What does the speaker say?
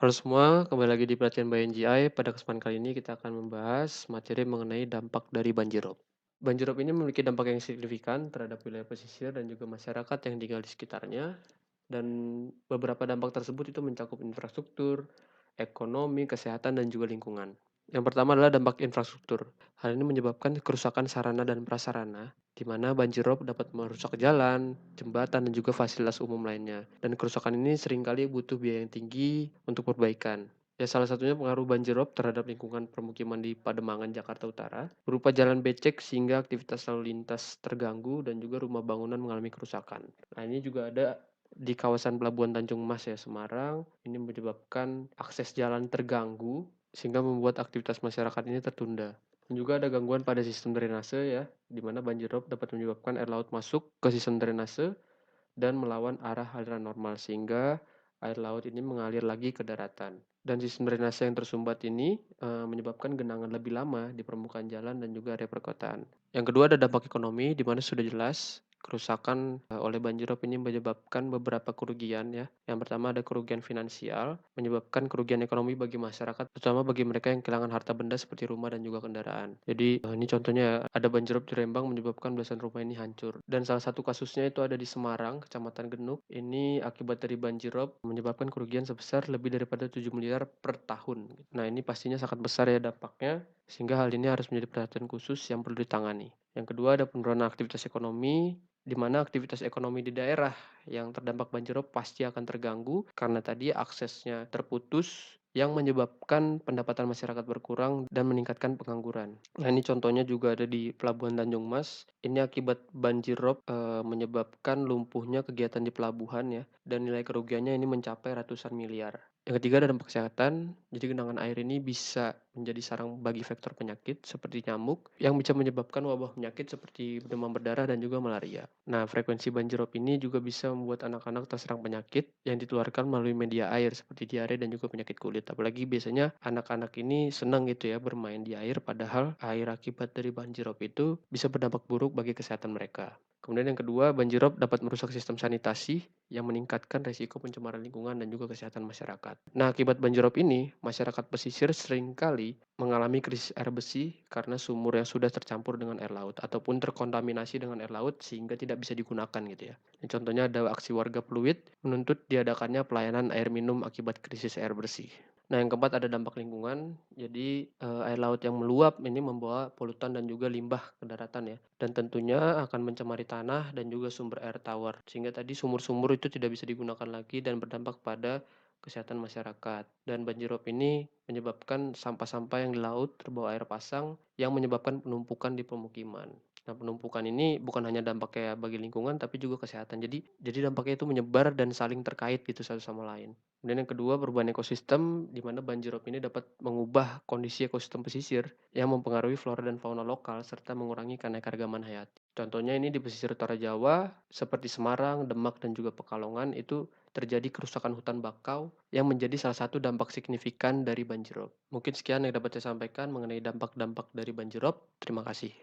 Halo semua, kembali lagi di Pelatihan by NGI. Pada kesempatan kali ini kita akan membahas materi mengenai dampak dari banjirop. Banjirop ini memiliki dampak yang signifikan terhadap wilayah pesisir dan juga masyarakat yang tinggal di sekitarnya. Dan beberapa dampak tersebut itu mencakup infrastruktur, ekonomi, kesehatan, dan juga lingkungan. Yang pertama adalah dampak infrastruktur. Hal ini menyebabkan kerusakan sarana dan prasarana, di mana banjirop dapat merusak jalan, jembatan, dan juga fasilitas umum lainnya. Dan kerusakan ini seringkali butuh biaya yang tinggi untuk perbaikan. Ya, salah satunya pengaruh banjirop terhadap lingkungan permukiman di Pademangan, Jakarta Utara, berupa jalan becek sehingga aktivitas lalu lintas terganggu dan juga rumah bangunan mengalami kerusakan. Nah, ini juga ada di kawasan Pelabuhan Tanjung Mas ya, Semarang. Ini menyebabkan akses jalan terganggu sehingga membuat aktivitas masyarakat ini tertunda. Dan juga ada gangguan pada sistem drainase ya, di mana banjirop dapat menyebabkan air laut masuk ke sistem drainase dan melawan arah aliran normal sehingga air laut ini mengalir lagi ke daratan. Dan sistem drainase yang tersumbat ini menyebabkan genangan lebih lama di permukaan jalan dan juga area perkotaan. Yang kedua ada dampak ekonomi, di mana sudah jelas kerusakan oleh banjirop ini menyebabkan beberapa kerugian ya. Yang pertama ada kerugian finansial, menyebabkan kerugian ekonomi bagi masyarakat, terutama bagi mereka yang kehilangan harta benda seperti rumah dan juga kendaraan. Jadi ini contohnya ada banjirop di Rembang menyebabkan belasan rumah ini hancur. Dan salah satu kasusnya itu ada di Semarang, Kecamatan Genuk. Ini akibat dari banjirop menyebabkan kerugian sebesar lebih daripada 7 miliar per tahun. Nah, ini pastinya sangat besar ya dampaknya, sehingga hal ini harus menjadi perhatian khusus yang perlu ditangani. Yang kedua ada penurunan aktivitas ekonomi, di mana aktivitas ekonomi di daerah yang terdampak banjirop pasti akan terganggu karena tadi aksesnya terputus yang menyebabkan pendapatan masyarakat berkurang dan meningkatkan pengangguran. Nah, ini contohnya juga ada di Pelabuhan Tanjung Mas. Ini akibat banjirop menyebabkan lumpuhnya kegiatan di pelabuhan ya, dan nilai kerugiannya ini mencapai ratusan miliar. Yang ketiga ada dampak kesehatan. Jadi genangan air ini bisa menjadi sarang bagi vektor penyakit seperti nyamuk yang bisa menyebabkan wabah penyakit seperti demam berdarah dan juga malaria. Nah, frekuensi banjirop ini juga bisa membuat anak-anak terserang penyakit yang ditularkan melalui media air seperti diare dan juga penyakit kulit. Apalagi biasanya anak-anak ini senang gitu ya bermain di air, padahal air akibat dari banjirop itu bisa berdampak buruk bagi kesehatan mereka. Kemudian yang kedua, banjirop dapat merusak sistem sanitasi yang meningkatkan resiko pencemaran lingkungan dan juga kesehatan masyarakat. Nah, akibat banjirop ini, masyarakat pesisir seringkali mengalami krisis air bersih karena sumur yang sudah tercampur dengan air laut ataupun terkontaminasi dengan air laut sehingga tidak bisa digunakan gitu ya. Ini contohnya ada aksi warga Pluit menuntut diadakannya pelayanan air minum akibat krisis air bersih. Nah, yang keempat ada dampak lingkungan. Jadi, air laut yang meluap ini membawa polutan dan juga limbah ke daratan ya, dan tentunya akan mencemari tanah dan juga sumber air tawar, sehingga tadi sumur-sumur itu tidak bisa digunakan lagi dan berdampak pada kesehatan masyarakat. Dan banjirop ini menyebabkan sampah-sampah yang di laut terbawa air pasang yang menyebabkan penumpukan di pemukiman. Nah, penumpukan ini bukan hanya dampaknya bagi lingkungan tapi juga kesehatan. Jadi dampaknya itu menyebar dan saling terkait gitu satu sama lain. Kemudian yang kedua, perubahan ekosistem di mana banjirop ini dapat mengubah kondisi ekosistem pesisir yang mempengaruhi flora dan fauna lokal serta mengurangi keanekaragaman hayati. Contohnya ini di pesisir utara Jawa seperti Semarang, Demak dan juga Pekalongan itu terjadi kerusakan hutan bakau yang menjadi salah satu dampak signifikan dari banjirop. Mungkin sekian yang dapat saya sampaikan mengenai dampak-dampak dari banjirop. Terima kasih.